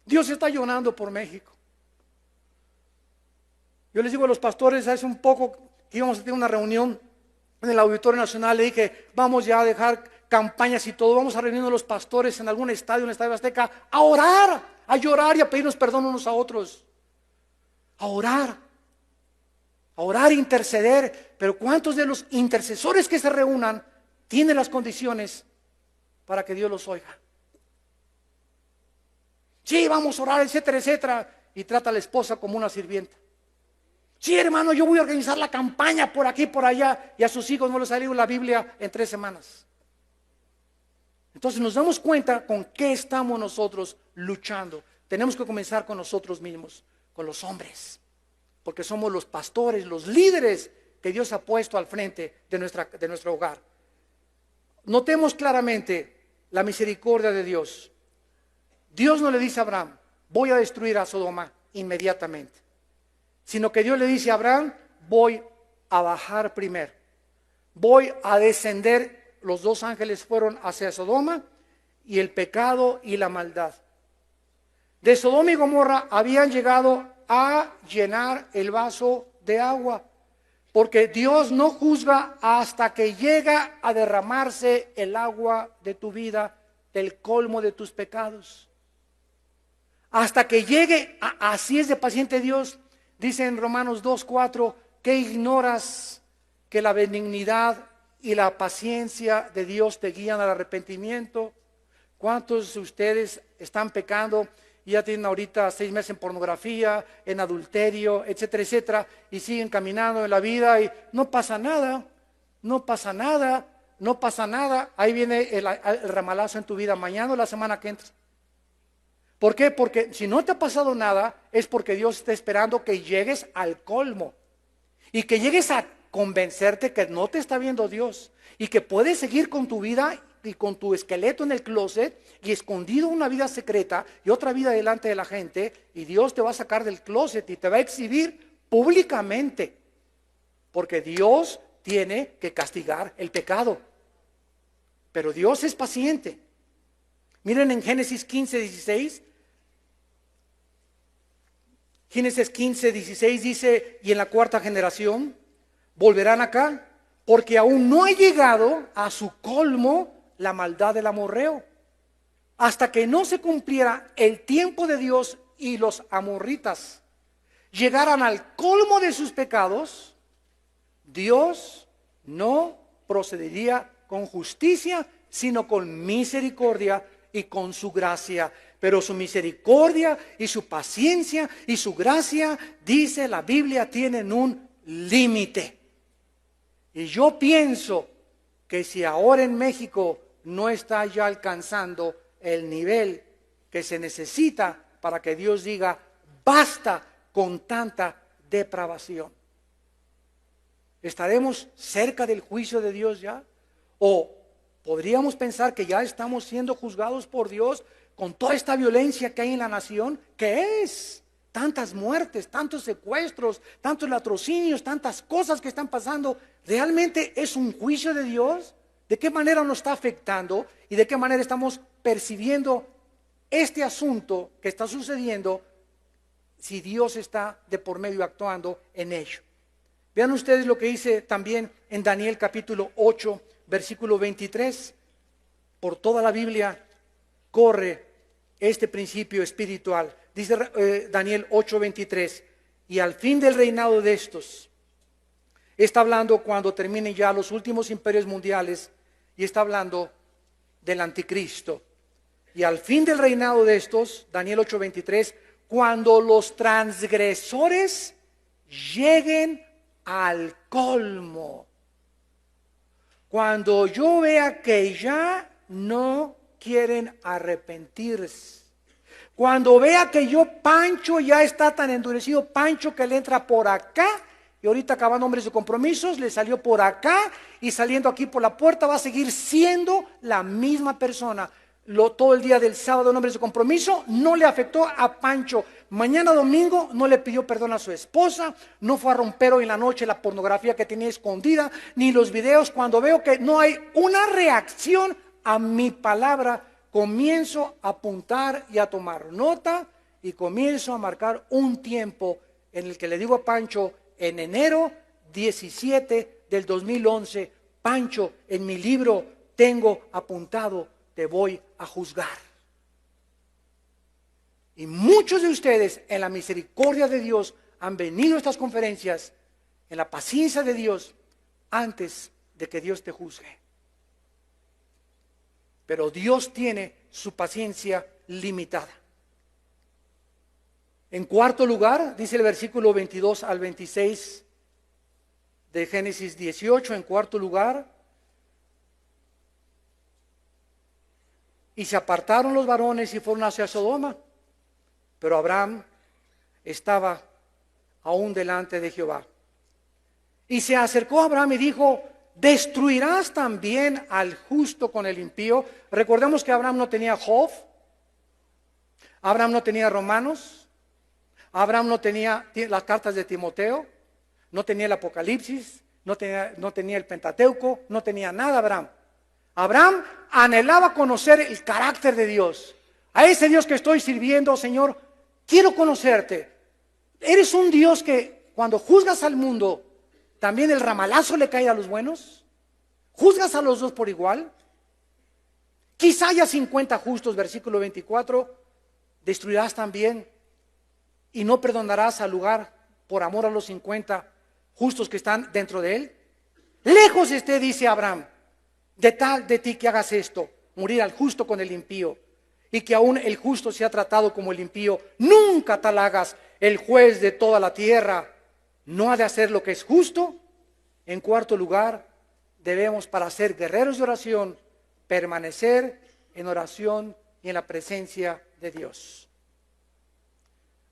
Dios está llorando por México. Yo les digo a los pastores hace un poco que íbamos a tener una reunión en el Auditorio Nacional, le dije, vamos ya a dejar campañas y todo, vamos a reunirnos los pastores en algún estadio, en el Estadio Azteca, a orar, a llorar y a pedirnos perdón unos a otros. A orar e interceder. Pero ¿cuántos de los intercesores que se reúnan tienen las condiciones para que Dios los oiga? Sí, vamos a orar, etcétera, etcétera, y trata a la esposa como una sirvienta. Sí, hermano, yo voy a organizar la campaña por aquí, por allá, y a sus hijos no les ha leído la Biblia en 3 semanas. Entonces nos damos cuenta con qué estamos nosotros luchando. Tenemos que comenzar con nosotros mismos, con los hombres, porque somos los pastores, los líderes que Dios ha puesto al frente de nuestro hogar. Notemos claramente la misericordia de Dios. Dios no le dice a Abraham, voy a destruir a Sodoma inmediatamente, sino que Dios le dice a Abraham, voy a bajar primero, voy a descender. Los dos ángeles fueron hacia Sodoma y el pecado y la maldad. De Sodoma y Gomorra habían llegado a llenar el vaso de agua, porque Dios no juzga hasta que llega a derramarse el agua de tu vida, del colmo de tus pecados. Hasta que llegue, así es de paciente Dios. Dice en Romanos 2:4, ¿qué ignoras que la benignidad y la paciencia de Dios te guían al arrepentimiento? ¿Cuántos de ustedes están pecando y ya tienen ahorita 6 meses en pornografía, en adulterio, etcétera, etcétera, y siguen caminando en la vida y no pasa nada, no pasa nada, no pasa nada? Ahí viene el ramalazo en tu vida mañana o la semana que entra. ¿Por qué? Porque si no te ha pasado nada, es porque Dios está esperando que llegues al colmo y que llegues a convencerte que no te está viendo Dios y que puedes seguir con tu vida y con tu esqueleto en el closet y escondido una vida secreta y otra vida delante de la gente, y Dios te va a sacar del closet y te va a exhibir públicamente, porque Dios tiene que castigar el pecado. Pero Dios es paciente. Miren en Génesis 15:16. Génesis 15:16 dice, y en la 4ª generación volverán acá, porque aún no ha llegado a su colmo la maldad del amorreo, hasta que no se cumpliera el tiempo de Dios y los amorritas llegaran al colmo de sus pecados, Dios no procedería con justicia, sino con misericordia y con su gracia. Pero su misericordia y su paciencia y su gracia, dice la Biblia, tienen un límite. Y yo pienso que si ahora en México no está ya alcanzando el nivel que se necesita para que Dios diga, basta con tanta depravación, ¿estaremos cerca del juicio de Dios ya? ¿O podríamos pensar que ya estamos siendo juzgados por Dios con toda esta violencia que hay en la nación? ¿Qué es? Tantas muertes, tantos secuestros, tantos latrocinios, tantas cosas que están pasando. ¿Realmente es un juicio de Dios? ¿De qué manera nos está afectando y de qué manera estamos percibiendo este asunto que está sucediendo, si Dios está de por medio actuando en ello? Vean ustedes lo que dice también en Daniel capítulo 8, versículo 23. Por toda la Biblia corre este principio espiritual. Dice Daniel 8:23, y al fin del reinado de estos, está hablando cuando terminen ya los últimos imperios mundiales, y está hablando del anticristo. Y al fin del reinado de estos, Daniel 8:23, cuando los transgresores lleguen al colmo, cuando yo vea que ya no quieren arrepentirse, cuando vea que Pancho ya está tan endurecido, Pancho que le entra por acá, y ahorita acabando hombres de compromisos, le salió por acá, y saliendo aquí por la puerta va a seguir siendo la misma persona. Todo el día del sábado en hombres de compromiso no le afectó a Pancho. Mañana domingo no le pidió perdón a su esposa, no fue a romper hoy en la noche la pornografía que tenía escondida, ni los videos. Cuando veo que no hay una reacción a mi palabra, comienzo a apuntar y a tomar nota, y comienzo a marcar un tiempo en el que le digo a Pancho, en enero 17 del 2011, Pancho, en mi libro tengo apuntado, te voy a juzgar. Y muchos de ustedes, en la misericordia de Dios, han venido a estas conferencias, en la paciencia de Dios, antes de que Dios te juzgue. Pero Dios tiene su paciencia limitada. En cuarto lugar, dice el versículo 22 al 26 de Génesis 18, en cuarto lugar, y se apartaron los varones y fueron hacia Sodoma, pero Abraham estaba aún delante de Jehová. Y se acercó a Abraham y dijo, ¿destruirás también al justo con el impío? Recordemos que Abraham no tenía Job, Abraham no tenía Romanos, Abraham no tenía las cartas de Timoteo, no tenía el Apocalipsis, no tenía el Pentateuco, no tenía nada Abraham. Abraham anhelaba conocer el carácter de Dios. A ese Dios que estoy sirviendo, Señor, quiero conocerte. ¿Eres un Dios que cuando juzgas al mundo, también el ramalazo le cae a los buenos? ¿Juzgas a los dos por igual? Quizá haya 50 justos, versículo 24, destruirás también y no perdonarás al lugar por amor a los 50 justos que están dentro de él. Lejos esté, dice Abraham, de ti que hagas esto, morir al justo con el impío, y que aún el justo sea tratado como el impío. Nunca tal hagas. El juez de toda la tierra no ha de hacer lo que es justo. En cuarto lugar, debemos, para ser guerreros de oración, permanecer en oración y en la presencia de Dios.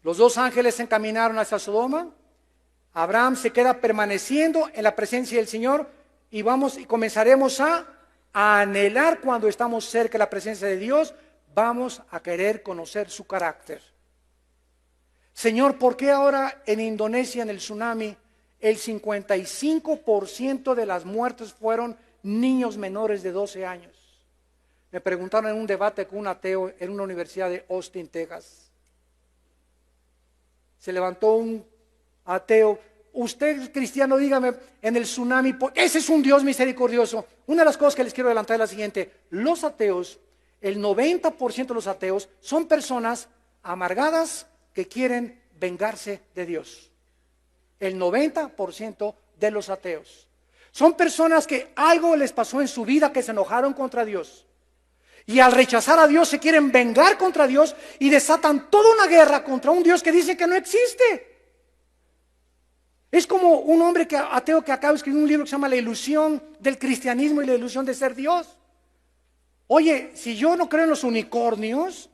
Los dos ángeles se encaminaron hacia Sodoma. Abraham se queda permaneciendo en la presencia del Señor y comenzaremos a anhelar cuando estamos cerca de la presencia de Dios. Vamos a querer conocer su carácter. Señor, ¿por qué ahora en Indonesia, en el tsunami, el 55% de las muertes fueron niños menores de 12 años? Me preguntaron en un debate con un ateo en una universidad de Austin, Texas. Se levantó un ateo. Usted, cristiano, dígame, en el tsunami, ese es un Dios misericordioso. Una de las cosas que les quiero adelantar es la siguiente. Los ateos, el 90% de los ateos son personas amargadas que quieren vengarse de Dios. El 90% de los ateos son personas que algo les pasó en su vida, que se enojaron contra Dios. Y al rechazar a Dios se quieren vengar contra Dios y desatan toda una guerra contra un Dios que dice que no existe. Es como un hombre ateo que acaba de escribir un libro que se llama La ilusión del cristianismo y la ilusión de ser Dios. Oye, si yo no creo en los unicornios,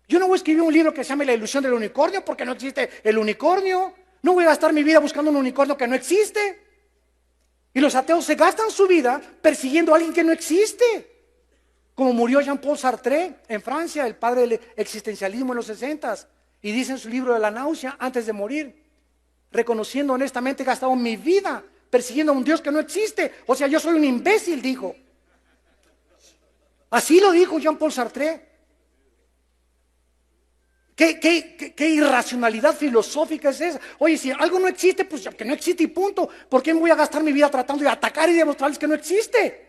yo no voy a escribir un libro que se llame La ilusión del unicornio porque no existe el unicornio. No voy a gastar mi vida buscando un unicornio que no existe. Y los ateos se gastan su vida persiguiendo a alguien que no existe. Como murió Jean-Paul Sartre en Francia, el padre del existencialismo en los 60s. Y dice en su libro de La náusea, antes de morir, reconociendo honestamente, he gastado mi vida persiguiendo a un Dios que no existe. O sea, yo soy un imbécil, dijo. Así lo dijo Jean-Paul Sartre. ¿Qué irracionalidad filosófica es esa? Oye, si algo no existe, pues que no existe y punto. ¿Por qué me voy a gastar mi vida tratando de atacar y demostrarles que no existe?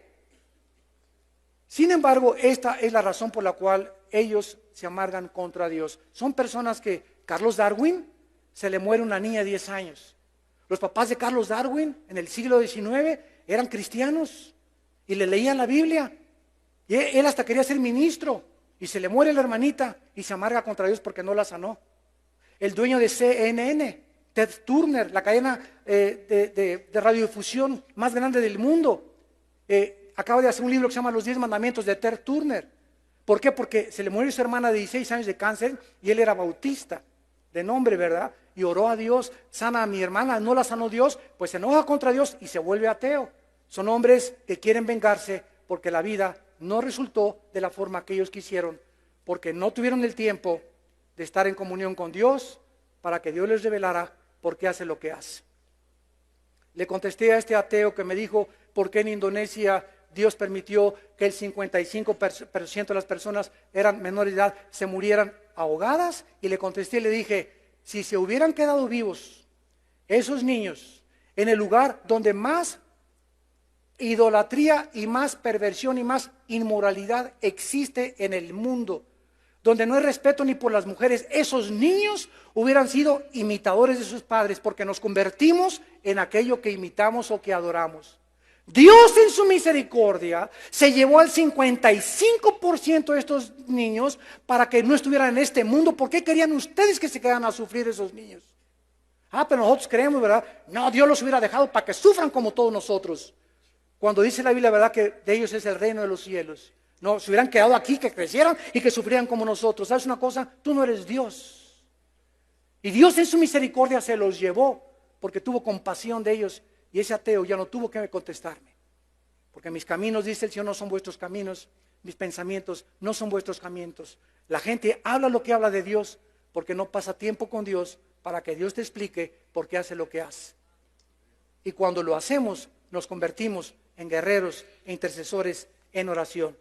Sin embargo, esta es la razón por la cual ellos se amargan contra Dios. Son personas que, Carlos Darwin, se le muere una niña de 10 años. Los papás de Carlos Darwin en el siglo XIX eran cristianos y le leían la Biblia. Y él hasta quería ser ministro y se le muere la hermanita y se amarga contra Dios porque no la sanó. El dueño de CNN, Ted Turner, la cadena de radiodifusión más grande del mundo, acaba de hacer un libro que se llama Los 10 Mandamientos de Ted Turner. ¿Por qué? Porque se le murió su hermana de 16 años de cáncer y él era bautista, de nombre, ¿verdad? Y oró a Dios, sana a mi hermana, no la sanó Dios, pues se enoja contra Dios y se vuelve ateo. Son hombres que quieren vengarse porque la vida no resultó de la forma que ellos quisieron, porque no tuvieron el tiempo de estar en comunión con Dios para que Dios les revelara por qué hace lo que hace. Le contesté a este ateo que me dijo por qué en Indonesia Dios permitió que el 55% de las personas eran menores de edad se murieran ahogadas, y le contesté y le dije, si se hubieran quedado vivos esos niños en el lugar donde más idolatría y más perversión y más inmoralidad existe en el mundo, donde no hay respeto ni por las mujeres, esos niños hubieran sido imitadores de sus padres, porque nos convertimos en aquello que imitamos o que adoramos. Dios en su misericordia se llevó al 55% de estos niños para que no estuvieran en este mundo. ¿Por qué querían ustedes que se quedaran a sufrir esos niños? Pero nosotros creemos, ¿verdad? No, Dios los hubiera dejado para que sufran como todos nosotros. Cuando dice la Biblia, ¿verdad?, que de ellos es el reino de los cielos. No, se hubieran quedado aquí, que crecieran y que sufrieran como nosotros. ¿Sabes una cosa? Tú no eres Dios. Y Dios en su misericordia se los llevó porque tuvo compasión de ellos Y ese ateo ya no tuvo que contestarme. Porque mis caminos, dice el Señor, no son vuestros caminos. Mis pensamientos no son vuestros caminos. La gente habla lo que habla de Dios porque no pasa tiempo con Dios para que Dios te explique por qué hace lo que hace. Y cuando lo hacemos, nos convertimos en guerreros e intercesores en oración.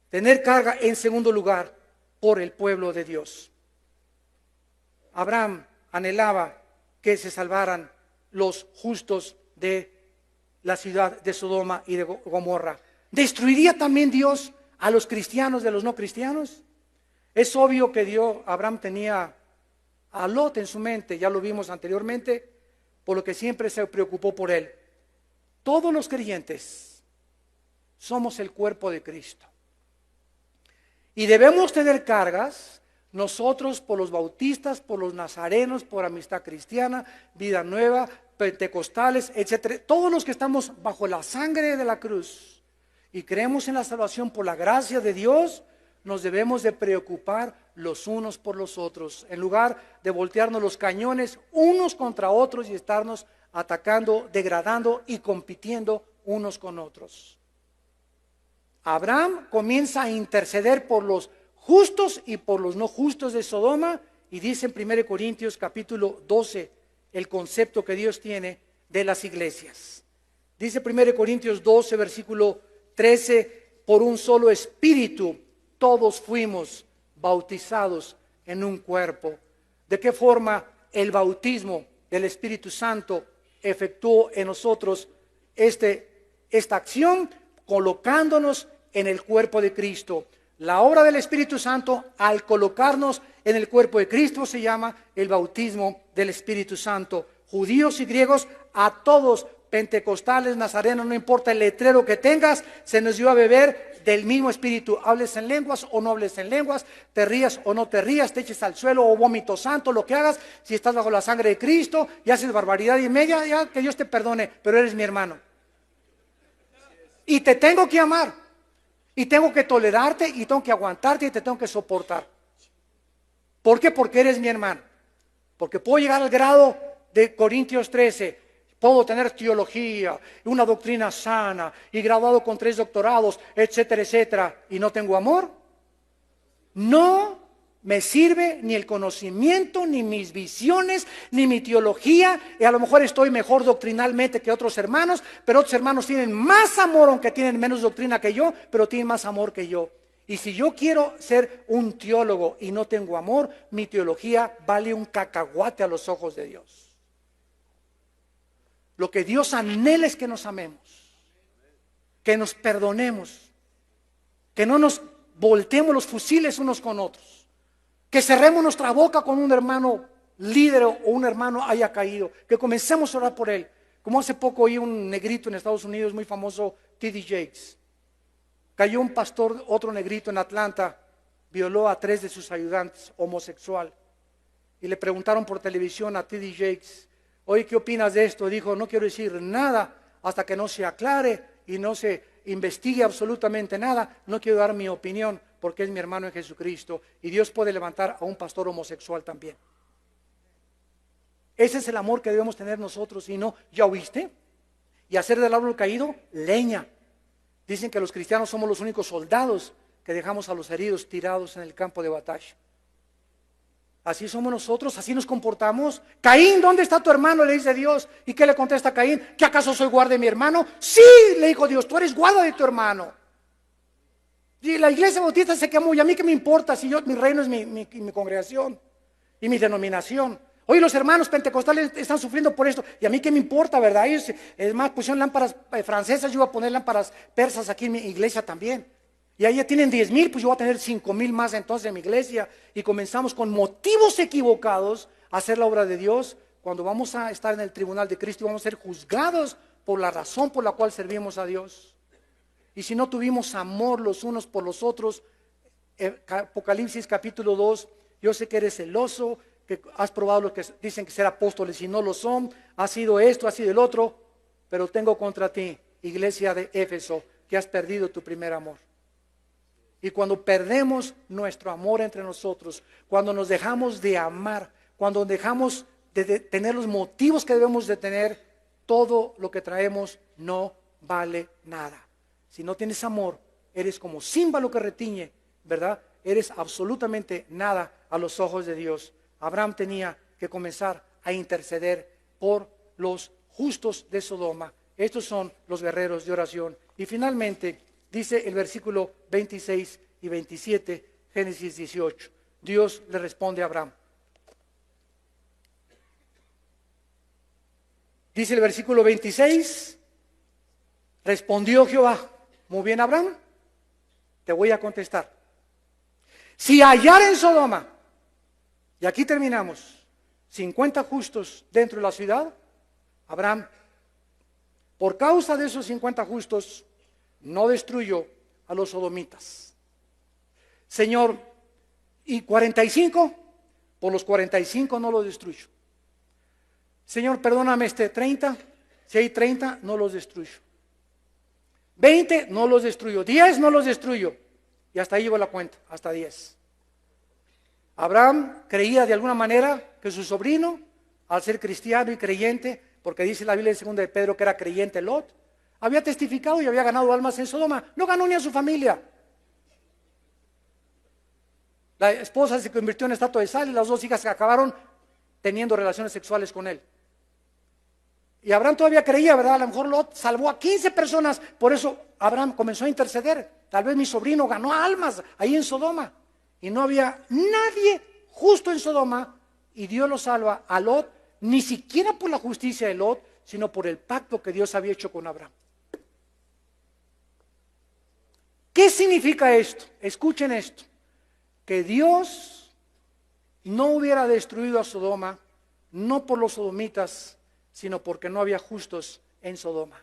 Tener carga en segundo lugar por el pueblo de Dios. Abraham anhelaba que se salvaran los justos de la ciudad de Sodoma y de Gomorra. ¿Destruiría también Dios a los cristianos de los no cristianos? Es obvio que Abraham tenía a Lot en su mente, ya lo vimos anteriormente, por lo que siempre se preocupó por él. Todos los creyentes somos el cuerpo de Cristo. Y debemos tener cargas, nosotros por los bautistas, por los nazarenos, por Amistad Cristiana, Vida Nueva, pentecostales, etcétera. Todos los que estamos bajo la sangre de la cruz y creemos en la salvación por la gracia de Dios, nos debemos de preocupar los unos por los otros, en lugar de voltearnos los cañones unos contra otros y estarnos atacando, degradando y compitiendo unos con otros. Abraham comienza a interceder por los justos y por los no justos de Sodoma, y dice en 1 Corintios capítulo 12 el concepto que Dios tiene de las iglesias. Dice 1 Corintios 12 versículo 13, por un solo espíritu todos fuimos bautizados en un cuerpo. ¿De qué forma el bautismo del Espíritu Santo efectuó en nosotros esta acción? Colocándonos en el cuerpo de Cristo. La obra del Espíritu Santo al colocarnos en el cuerpo de Cristo se llama el bautismo del Espíritu Santo. Judíos y griegos, a todos, pentecostales, nazarenos, no importa el letrero que tengas, se nos dio a beber del mismo Espíritu. Hables en lenguas o no hables en lenguas, te rías o no te rías, te eches al suelo o vómito santo, lo que hagas, si estás bajo la sangre de Cristo y haces barbaridad y media, ya que Dios te perdone, pero eres mi hermano. Y te tengo que amar, y tengo que tolerarte, y tengo que aguantarte, y te tengo que soportar. ¿Por qué? Porque eres mi hermano. Porque puedo llegar al grado de Corintios 13, puedo tener teología, una doctrina sana, y graduado con 3 doctorados, etcétera, etcétera, y no tengo amor. No me sirve ni el conocimiento, ni mis visiones, ni mi teología, y a lo mejor estoy mejor doctrinalmente que otros hermanos, pero otros hermanos tienen más amor, aunque tienen menos doctrina que yo, pero tienen más amor que yo. Y si yo quiero ser un teólogo y no tengo amor, mi teología vale un cacahuate a los ojos de Dios. Lo que Dios anhela es que nos amemos, que nos perdonemos, que no nos volteemos los fusiles unos con otros, que cerremos nuestra boca con un hermano líder o un hermano haya caído, que comencemos a orar por él. Como hace poco oí un negrito en Estados Unidos muy famoso, T.D. Jakes. Cayó un pastor, otro negrito en Atlanta, violó a 3 de sus ayudantes, homosexual. Y le preguntaron por televisión a T.D. Jakes, oye, ¿qué opinas de esto? Dijo, no quiero decir nada hasta que no se aclare y no se investigue absolutamente nada. No quiero dar mi opinión porque es mi hermano en Jesucristo y Dios puede levantar a un pastor homosexual también. Ese es el amor que debemos tener nosotros y no, ¿ya oíste? Y hacer del árbol caído leña. Dicen que los cristianos somos los únicos soldados que dejamos a los heridos tirados en el campo de batalla. Así somos nosotros, así nos comportamos. Caín, ¿dónde está tu hermano? Le dice Dios. ¿Y qué le contesta Caín? ¿Que acaso soy guarda de mi hermano? Sí, le dijo Dios, tú eres guarda de tu hermano. Y la iglesia bautista se quemó, y a mí qué me importa si mi reino es mi congregación y mi denominación. Hoy los hermanos pentecostales están sufriendo por esto, y a mí qué me importa, ¿verdad? Ellos, es más, pusieron lámparas francesas, yo iba a poner lámparas persas aquí en mi iglesia también. Y ahí ya tienen 10,000, pues yo voy a tener 5,000 más entonces en mi iglesia. Y comenzamos con motivos equivocados a hacer la obra de Dios, cuando vamos a estar en el tribunal de Cristo y vamos a ser juzgados por la razón por la cual servimos a Dios. Y si no tuvimos amor los unos por los otros, Apocalipsis capítulo 2, yo sé que eres celoso, que has probado los que dicen que ser apóstoles y no lo son, ha sido esto, ha sido el otro, pero tengo contra ti, iglesia de Éfeso, que has perdido tu primer amor. Y cuando perdemos nuestro amor entre nosotros, cuando nos dejamos de amar, cuando dejamos de tener los motivos que debemos de tener, todo lo que traemos no vale nada. Si no tienes amor, eres como címbalo que retiñe, ¿verdad? Eres absolutamente nada a los ojos de Dios. Abraham tenía que comenzar a interceder por los justos de Sodoma. Estos son los guerreros de oración. Y finalmente, dice el versículo 26 y 27, Génesis 18. Dios le responde a Abraham. Dice el versículo 26, respondió Jehová, muy bien Abraham, te voy a contestar. Si hallar en Sodoma, y aquí terminamos, 50 justos dentro de la ciudad, Abraham, por causa de esos 50 justos, no destruyó a los sodomitas. Señor, ¿y 45? Por los 45 no los destruyo. Señor, perdóname 30, si hay 30, no los destruyo. 20, no los destruyo. 10, no los destruyo. Y hasta ahí llevo la cuenta, hasta 10. Abraham creía de alguna manera que su sobrino, al ser cristiano y creyente, porque dice la Biblia en 2 de Pedro que era creyente Lot, había testificado y había ganado almas en Sodoma. No ganó ni a su familia. La esposa se convirtió en estatua de sal y las dos hijas acabaron teniendo relaciones sexuales con él. Y Abraham todavía creía, ¿verdad? A lo mejor Lot salvó a 15 personas. Por eso Abraham comenzó a interceder. Tal vez mi sobrino ganó almas ahí en Sodoma. Y no había nadie justo en Sodoma. Y Dios lo salva a Lot, ni siquiera por la justicia de Lot, sino por el pacto que Dios había hecho con Abraham. ¿Qué significa esto? Escuchen esto. Que Dios no hubiera destruido a Sodoma, no por los sodomitas, sino porque no había justos en Sodoma.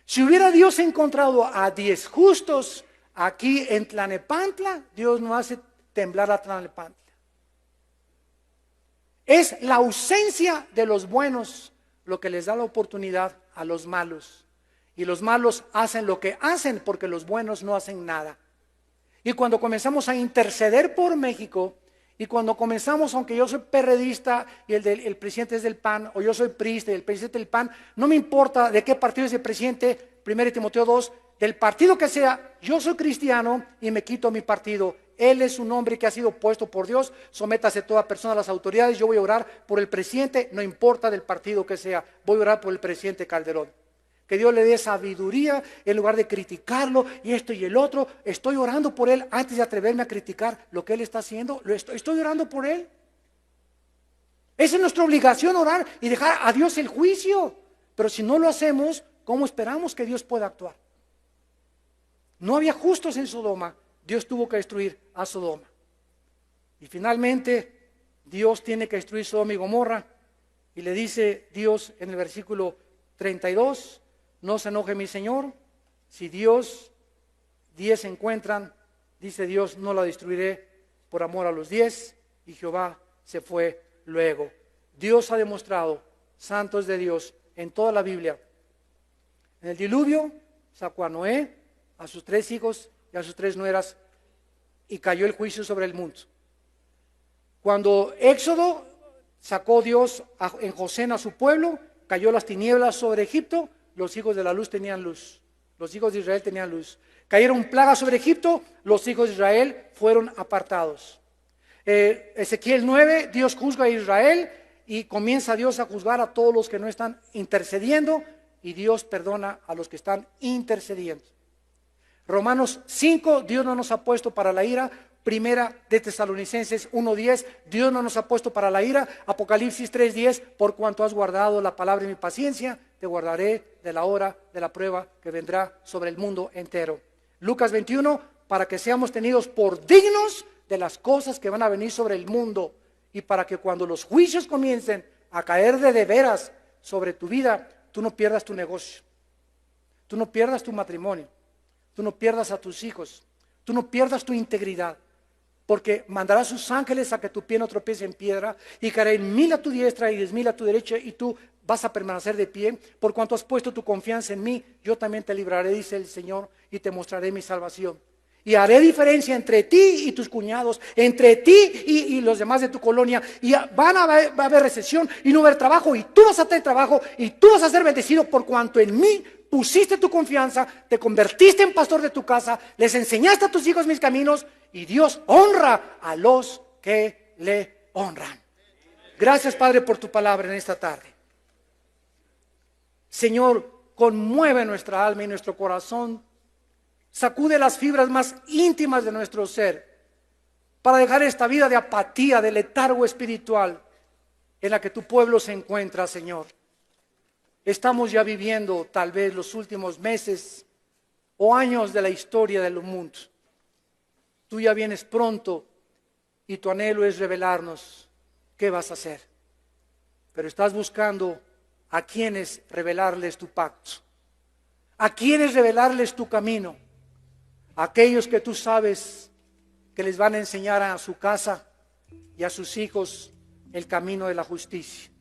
Si hubiera Dios encontrado a 10 justos aquí en Tlalnepantla, Dios no hace temblar a Tlalnepantla. Es la ausencia de los buenos lo que les da la oportunidad a los malos. Y los malos hacen lo que hacen porque los buenos no hacen nada. Y cuando comenzamos a interceder por México, y cuando comenzamos, aunque yo soy perredista y el presidente es del PAN, o yo soy priista y el presidente del PAN, no me importa de qué partido es el presidente, 1 Timoteo 2, del partido que sea, yo soy cristiano y me quito mi partido. Él es un hombre que ha sido puesto por Dios, sométase toda persona a las autoridades, yo voy a orar por el presidente, no importa del partido que sea, voy a orar por el presidente Calderón. Que Dios le dé sabiduría en lugar de criticarlo y esto y el otro. Estoy orando por él antes de atreverme a criticar lo que él está haciendo. Estoy orando por él. Esa es nuestra obligación, orar y dejar a Dios el juicio. Pero si no lo hacemos, ¿cómo esperamos que Dios pueda actuar? No había justos en Sodoma. Dios tuvo que destruir a Sodoma. Y finalmente, Dios tiene que destruir Sodoma y Gomorra. Y le dice Dios en el versículo 32, no se enoje mi Señor, si 10 se encuentran, dice Dios, no la destruiré por amor a los 10, y Jehová se fue luego. Dios ha demostrado, santo es de Dios, en toda la Biblia. En el diluvio sacó a Noé, a sus 3 hijos y a sus 3 nueras, y cayó el juicio sobre el mundo. Cuando Éxodo sacó Dios en Josén a su pueblo, cayó las tinieblas sobre Egipto, los hijos de la luz tenían luz, los hijos de Israel tenían luz. Cayeron plagas sobre Egipto, los hijos de Israel fueron apartados. Ezequiel 9, Dios juzga a Israel y comienza Dios a juzgar a todos los que no están intercediendo y Dios perdona a los que están intercediendo. Romanos 5, Dios no nos ha puesto para la ira. Primera de Tesalonicenses 1:10, Dios no nos ha puesto para la ira. Apocalipsis 3:10, por cuanto has guardado la palabra de mi paciencia, te guardaré de la hora de la prueba que vendrá sobre el mundo entero. Lucas 21, para que seamos tenidos por dignos de las cosas que van a venir sobre el mundo y para que cuando los juicios comiencen a caer de veras sobre tu vida, tú no pierdas tu negocio, tú no pierdas tu matrimonio, tú no pierdas a tus hijos, tú no pierdas tu integridad. Porque mandará sus ángeles a que tu pie no tropiece en piedra y caerán 1000 a tu diestra y 10,000 a tu derecha y tú vas a permanecer de pie. Por cuanto has puesto tu confianza en mí, yo también te libraré, dice el Señor, y te mostraré mi salvación. Y haré diferencia entre ti y tus cuñados, entre ti y los demás de tu colonia. Y va a haber recesión y no va a haber trabajo. Y tú vas a tener trabajo y tú vas a ser bendecido por cuanto en mí pusiste tu confianza, te convertiste en pastor de tu casa, les enseñaste a tus hijos mis caminos y Dios honra a los que le honran. Gracias, Padre, por tu palabra en esta tarde. Señor, conmueve nuestra alma y nuestro corazón. Sacude las fibras más íntimas de nuestro ser para dejar esta vida de apatía, de letargo espiritual en la que tu pueblo se encuentra, Señor. Estamos ya viviendo tal vez los últimos meses o años de la historia del mundo. Tú ya vienes pronto y tu anhelo es revelarnos qué vas a hacer. Pero estás buscando a quienes revelarles tu pacto, a quienes revelarles tu camino. Aquellos que tú sabes que les van a enseñar a su casa y a sus hijos el camino de la justicia.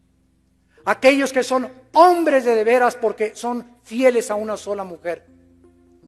Aquellos que son hombres de veras porque son fieles a una sola mujer.